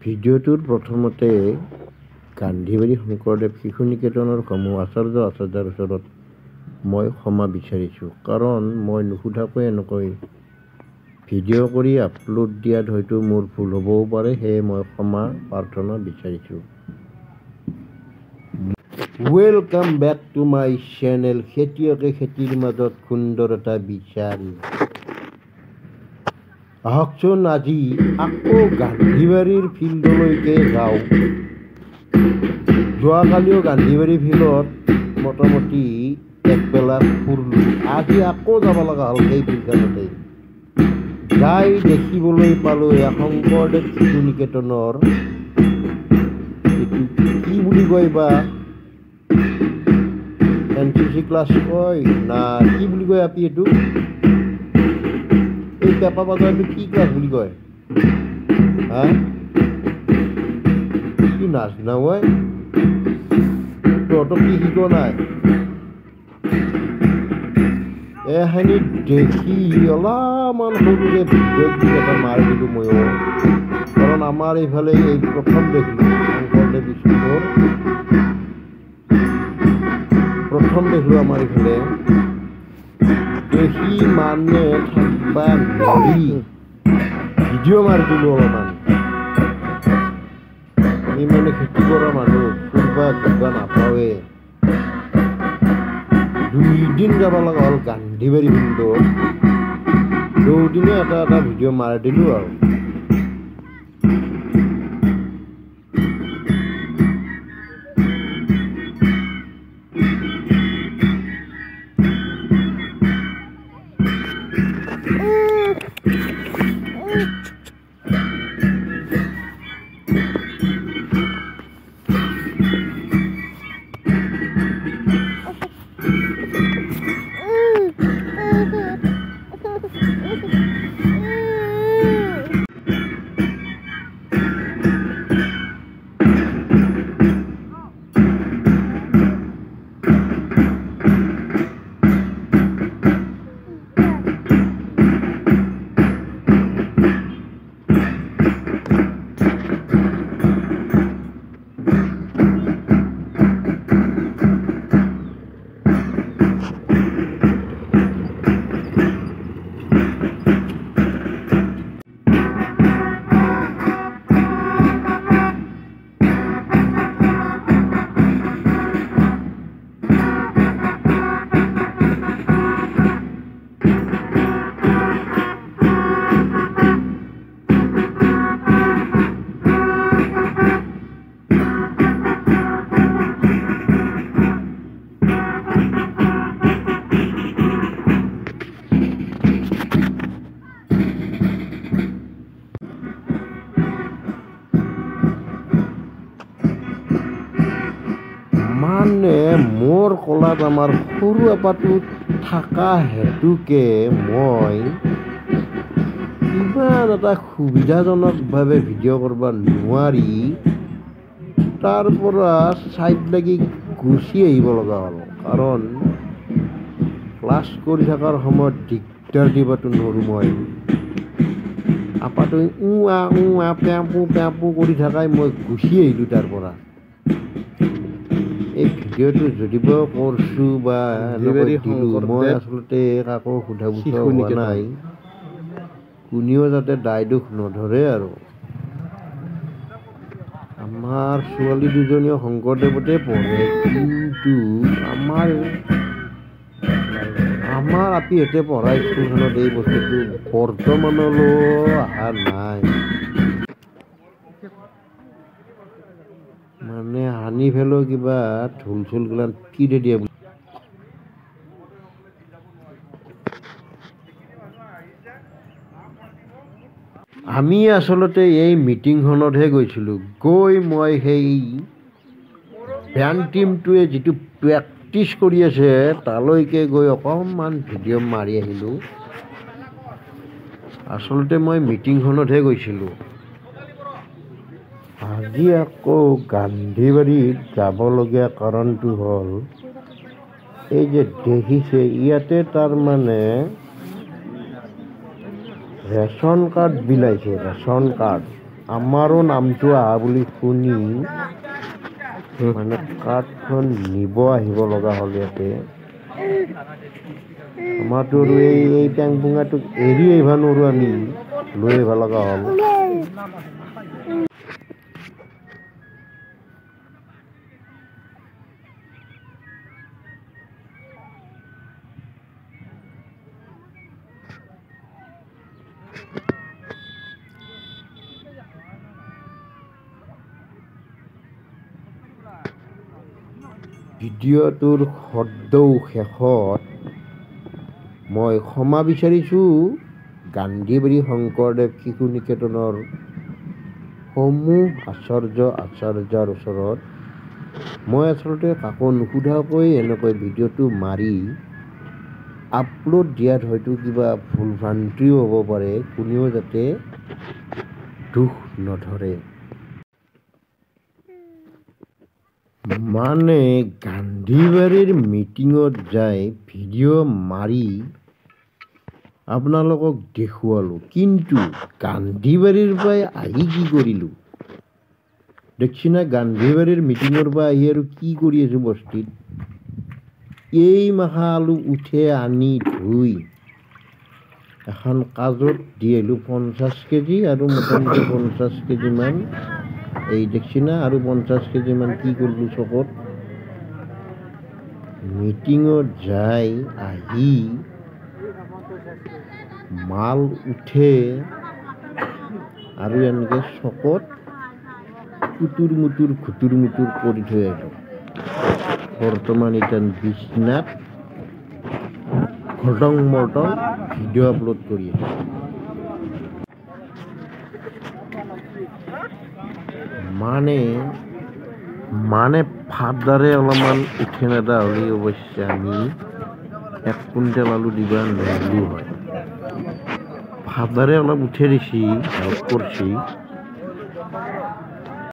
ভিডিঅ'টোৰ প্ৰথমতে গান্ধীবাৰী শংকৰদেৱ শিশু নিকেতনৰ সমূহ আচাৰ্যৰ ওচৰত মই ক্ষমা বিচাৰিছোঁ। কাৰণ মই নুসুধাকৈ এনেকৈ ভিডিঅ' কৰি আপলোড দিয়াত হয়তো মোৰ ভুল হ'বও পাৰে, সেয়ে মই ক্ষমা প্ৰাৰ্থনা বিচাৰিছোঁ। Welcome back to my channel. খেতিয়কে খেতিৰ মাজত সুন্দৰ এটা বিচাৰ। আহকচোন আজি আকৌ গান্ধীবাৰীৰ ফিল্ডলৈকে যাওঁ। যোৱাকালিও গান্ধীবাৰী ফিল্ডত মোটামুটি একবেলা ফুৰিলোঁ। আজি আকৌ যাব লগা হ'ল সেই ফিল্ডখনতে। যাই দেখিবলৈ পালোঁ শংকৰদেৱ শিশু নিকেতনৰ এইটো কি বুলি কয় বা NCC ক্লাছ কয় না কি বুলি কয় আপি এইটো এই পেপা বাজাৰটো কি ক্লাছ বুলি কয় হা কি নাজানা মই তহঁতক কি শিকোৱা নাই এখিনি দেখি অলপমান সৰুকে ভিডিঅ' এটা মাৰি দিলোঁ ময়ো। কাৰণ আমাৰ এইফালে এই প্ৰথম দেখিলোঁ শংকৰদেৱ স্কুলৰ আমাৰ এইফালে দেখি মানে থাকিবা নৰি ভিডিঅ' মাৰি দিলোঁ অলপমান। আমি মানে খেতি কৰা মানুহ ফুৰিবা নাপাওঁৱে। 2 দিন যাব লগা হ'ল গান্ধীবাৰী ফিল্ডত। 2 দিনে এটা ভিডিঅ' মাৰি দিলোঁ আৰু। মানে মোৰ কলাত আমাৰ সৰু আপাটো থকা হেতুকে মই ইমান এটা সুবিধাজনকভাৱে ভিডিঅ' কৰিব নোৱাৰি তাৰ পৰা ছাইড লাগি গুচি আহিব লগা হ'ল। কাৰণ ক্লাছ কৰি থকাৰ সময়ত দিগদাৰ দিবতো নোৱাৰোঁ মই। আপাটো পেপু কৰি থাকাই মই গুচি আহিলোঁ তাৰ পৰা। এই ভিডিঅ'টো যদিও কৰিছোঁ বা মই আচলতে কাকো সোধা পোছা হোৱা নাই, কোনেও যাতে দায় দোষ নধৰে আৰু। আমাৰ ছোৱালী দুজনীও শংকৰদেৱতে পঢ়ে, কিন্তু আমাৰ আপিহঁতে পঢ়া স্কুলখনত এই বস্তুটো বৰ্তমানলৈ অহা নাই। মানে আনি পেলাই কিবা ঢোল গিলান ফিৰে দিয়ে। আমি আচলতে এই মিটিংখনতহে গৈছিলোঁ। গৈ মই সেই বেণ্ড টীমটোৱে যিটো প্ৰেক্টিছ কৰি আছে তালৈকে গৈ অকণমান ভিডিঅ' মাৰি আহিলোঁ। আচলতে মই মিটিংখনতহে গৈছিলোঁ। আজি আকৌ গান্ধীবাৰীত যাবলগীয়া কাৰণটো হ'ল এই যে দেখিছে ইয়াতে তাৰমানে ৰেচন কাৰ্ড বিলাইছে, ৰেচন কাৰ্ড। আমাৰো নামটো আহা বুলি শুনি মানে কাৰ্ডখন নিব আহিব লগা হ'ল ইয়াতে। আমাৰতো আৰু এই টেং পুঙাটোক এৰি আহিব নোৱাৰোঁ, আমি লৈ আহিব লগা হ'ল। ভিডিঅ'টোৰ সদ্যও শেষত মই ক্ষমা বিচাৰিছোঁ গান্ধীবাৰী শংকৰদেৱ শিশু নিকেতনৰ সমূহ আচাৰ্যৰ ওচৰত। মই আচলতে কাকো নুসুধাকৈ এনেকৈ ভিডিঅ'টো মাৰি আপলোড দিয়াত হয়তো কিবা ভুল ভ্ৰান্তিও হ'ব পাৰে, কোনেও যাতে দুখ নধৰে। মানে গান্ধীবাৰীৰ মিটিঙত যাই ভিডিঅ' মাৰি আপোনালোকক দেখুৱালোঁ, কিন্তু গান্ধীবাৰীৰ পৰাই আহি কি কৰিলোঁ দেখিছেনে? গান্ধীবাৰীৰ মিটিঙৰ পৰা আহি আৰু কি কৰি আছোঁ বস্তিত। এই মাখা আলু উঠে আনি ধুই এখন কাজত দি আহিলোঁ 50 কেজি আৰু মোটামুটি 50 কেজিমান এই দেখিছেনে, আৰু 50 কেজিমান কি কৰিলোঁ চকত। মিটিঙত যাই আহি মাল উঠে আৰু এনেকৈ চকত কুটুৰ মুটুৰ কৰি থৈ আহিলোঁ। বৰ্তমান এতিয়া বিছনাত ঘটং মৰ্টং ভিডিঅ' আপলোড কৰি আছোঁ। মানে ফাদাৰে অলপমান উঠে নেদা হ'লে অৱশ্যে আমি 1 কুইণ্টেল আলু দিবা নোৱাৰিলোঁ হয়। ফাদাৰে অলপ উঠে দিছি, হেল্প কৰিছি।